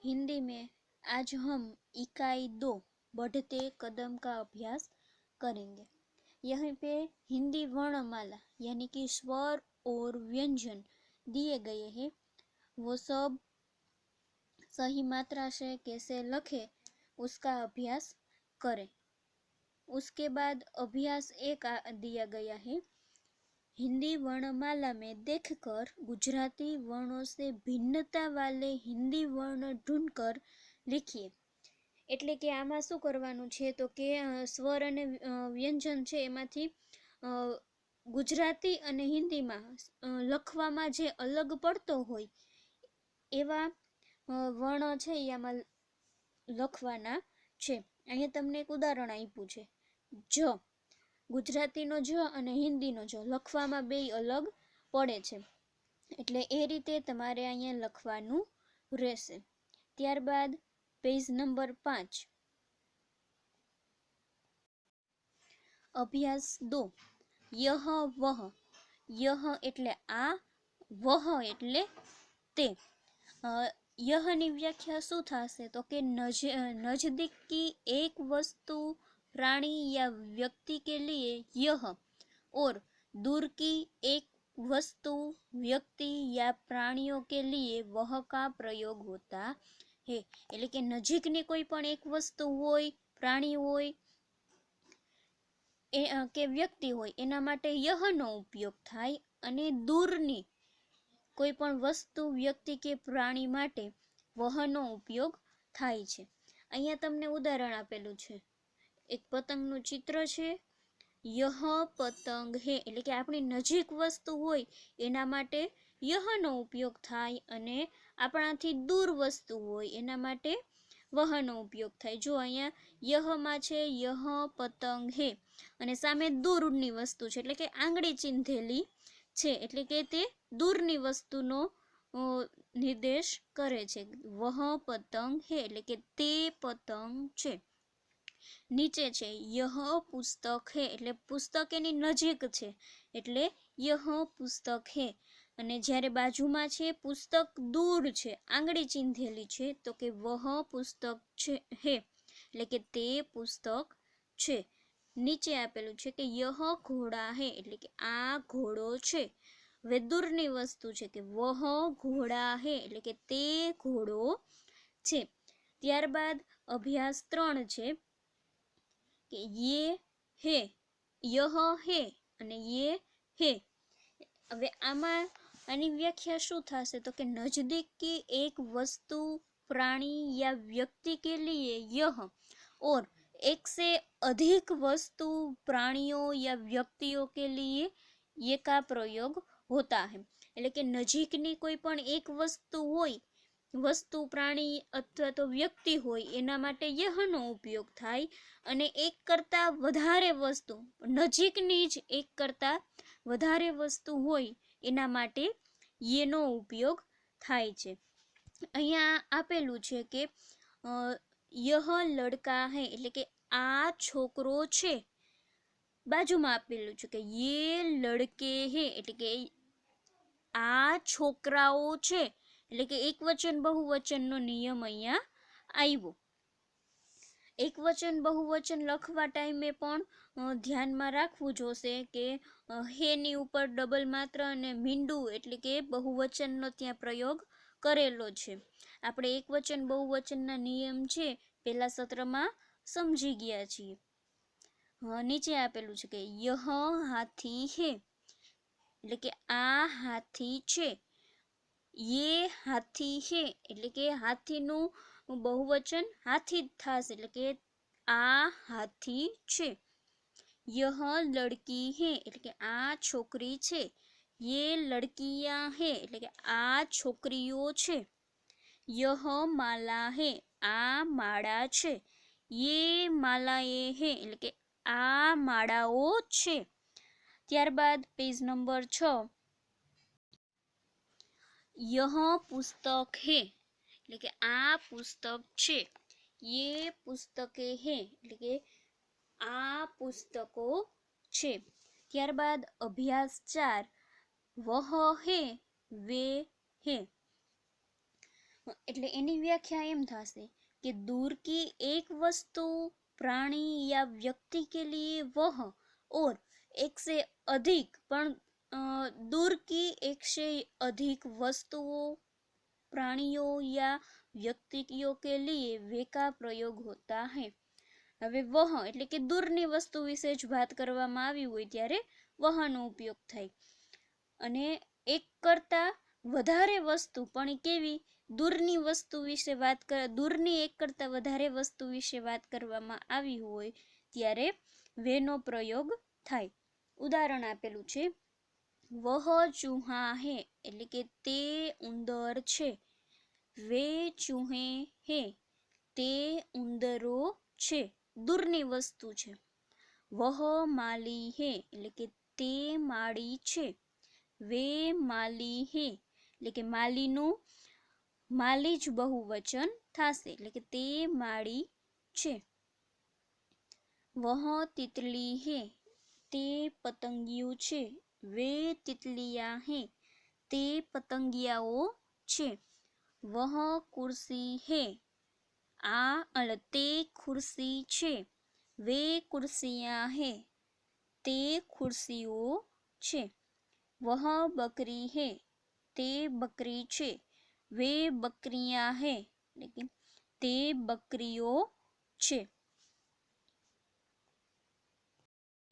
हिंदी में आज हम इकाई 2 बढ़ते कदम का अभ्यास करेंगे। यहाँ पे हिंदी वर्णमाला यानी कि स्वर और व्यंजन दिए गए हैं, वो सब सही मात्रा से कैसे लखे उसका अभ्यास करें। उसके बाद अभ्यास एक दिया गया है, हिंदी वर्णमाला में देखकर गुजराती वर्णों से भिन्नता वाले हिंदी वर्ण ढूंढकर लिखिए। એટલે કે આમાં શું કરવાનું છે તો કે સ્વર અને વ્યંજન છે એમાંથી ગુજરાતી અને હિન્દીમાં લખવામાં જે અલગ પડતો હોય એવા વર્ણો છે એ આમાં લખવાના છે। અહીંયા તમને એક ઉદાહરણ આપ્યું છે, જ ગુજરાતીનો જ અને હિન્દીનો જ લખવામાં બે અલગ પડે છે, એટલે એ રીતે તમારે અહીંયા લખવાનું રહેશે। ત્યારબાદ पेज नंबर 5 अभ्यास 2 यह वह, यह एटले आ, वह एटले ते। यह नी व्याख्या शू थशे तो के नजदीक की एक वस्तु प्राणी या व्यक्ति के लिए यह और दूर की एक वस्तु व्यक्ति या प्राणियों के लिए वह का प्रयोग होता है। એટલે કે નજીકની કોઈ પણ એક વસ્તુ હોય, પ્રાણી હોય કે વ્યક્તિ હોય એના માટે યહનો ઉપયોગ થાય, અને દૂરની કોઈ પણ વસ્તુ વ્યક્તિ કે પ્રાણી માટે વહનો ઉપયોગ થાય છે। અહીંયા તમને ઉદાહરણ આપેલું છે, એક પતંગનું ચિત્ર છે, यह पतंग है એટલે કે આપણી નજીક વસ્તુ હોય એના માટે યહનો ઉપયોગ થાય, અને આપણાથી દૂર વસ્તુ હોય એના માટે વહનો ઉપયોગ થાય। જો અહીંયા યહમાં છે યહ પતંગ હે, અને સામે દૂરની વસ્તુ છે એટલે કે આંગળી ચીંધેલી છે, એટલે કે તે દૂરની વસ્તુનો નિર્દેશ કરે છે। વહ પતંગ હે એટલે કે તે પતંગ છે। નીચે છે यह पुस्तक है એટલે પુસ્તક એની નજીક છે એટલે यह पुस्तक है, અને જ્યારે બાજુમાં છે પુસ્તક દૂર છે આંગળી ચીંધેલી છે તો કે वह पुस्तक છે હે એટલે કે તે પુસ્તક છે। નીચે આપેલું છે કે यह घोड़ा है એટલે કે આ ઘોડો છે। હવે દૂરની વસ્તુ છે કે वह घोड़ा है એટલે કે તે ઘોડો છે। ત્યારબાદ અભ્યાસ 3 છે કે ये है, यह है અને ये है। હવે આમાં આની વ્યાખ્યા શું થશે તો કે નજદીક की एक वस्तु प्राणी या व्यक्ति के लिए यह और एक से अधिक वस्तु प्राणियों या व्यक्तियों के लिए ये का प्रयोग होता है। એટલે કે નજીકની કોઈ પણ એક વસ્તુ હોય, વસ્તુ પ્રાણી અથવા તો વ્યક્તિ હોય એના માટે યહનો ઉપયોગ થાય, અને એક કરતા વધારે વસ્તુ નજીકની જ એક કરતા વધારે વસ્તુ હોય એના માટે येનો ઉપયોગ થાય છે। અહીંયા આપેલું છે કે यह लड़का है એટલે કે આ છોકરો છે। બાજુમાં આપેલું છે કે ये लड़के है એટલે કે આ છોકરાઓ છે, એટલે કે એક વચન બહુવચનનો નિયમ અહીંયા આવ્યો। એક વચન બહુવચન લખવા ટાઈમે પણ ધ્યાનમાં રાખવું જોશે કે હેની ઉપર ડબલ માત્ર અને મીંડું એટલે કે બહુવચનનો ત્યાં પ્રયોગ કરેલો છે। આપણે એક વચન બહુવચનના નિયમ છે પહેલા સત્રમાં સમજી ગયા છીએ। નીચે આપેલું છે કે यह हाथी है એટલે કે આ હાથી છે। ये हाथी है એટલે કે હાથીનું बहुवचन हाथी જ થશે એટલે કે આ હાથી છે। यह लड़की है એટલે કે આ છોકરી છે। ये लड़कियां है એટલે કે આ છોકરીઓ છે। यह माला है આ માળા છે। ये मालाएं है એટલે કે આ માળાઓ છે। ત્યારબાદ પેજ નંબર 6 यह पुस्तक है એટલે કે આ પુસ્તક છે। ये पुस्तकें है એટલે કે આ પુસ્તકો છે। ત્યારબાદ અભ્યાસ 4 वह है वे है। એટલે એની વ્યાખ્યા એમ થશે कि दूर की एक वस्तु प्राणी या व्यक्ति के लिए वह और एक से अधिक पण दूर की एक से अधिक वस्तुओं प्राणियों या व्यक्तियों के लिए वे का प्रयोग होता है। હવે વહ એટલે કે દૂરની વસ્તુ વિશે જ વાત કરવામાં આવી હોય ત્યારે વહનો ઉપયોગ થાય અને એક કરતા વધારે વસ્તુ પણ કેવી દૂરની વસ્તુ વિશે વાત દૂરની એક કરતા વધારે વસ્તુ વિશે વાત કરવામાં આવી હોય ત્યારે વેનો પ્રયોગ થાય। ઉદાહરણ આપેલું છે વહ ચૂહા હે એટલે કે તે ઉંદર છે, વે ચૂહે હે તે ઉંદરો છે, દૂરની વસ્તુ છે। વહ માલી હે એટલે કે તે માળી છે, વે માલી હે એટલે કે માલીનું માલી જ બહુવચન થશે એટલે કે તે માળી છે। વહ તિતલી હે તે પતંગિયું છે, વે તિતલિયા હે તે પતંગિયાઓ છે। વહ કુર્સી હે તે ખુરશી છે, વે કુર્સિયા હે તે ખુરશીઓ છે। વહ બકરી હે તે બકરી છે, વે બકરિયા હે એટલે કે તે બકરીઓ છે।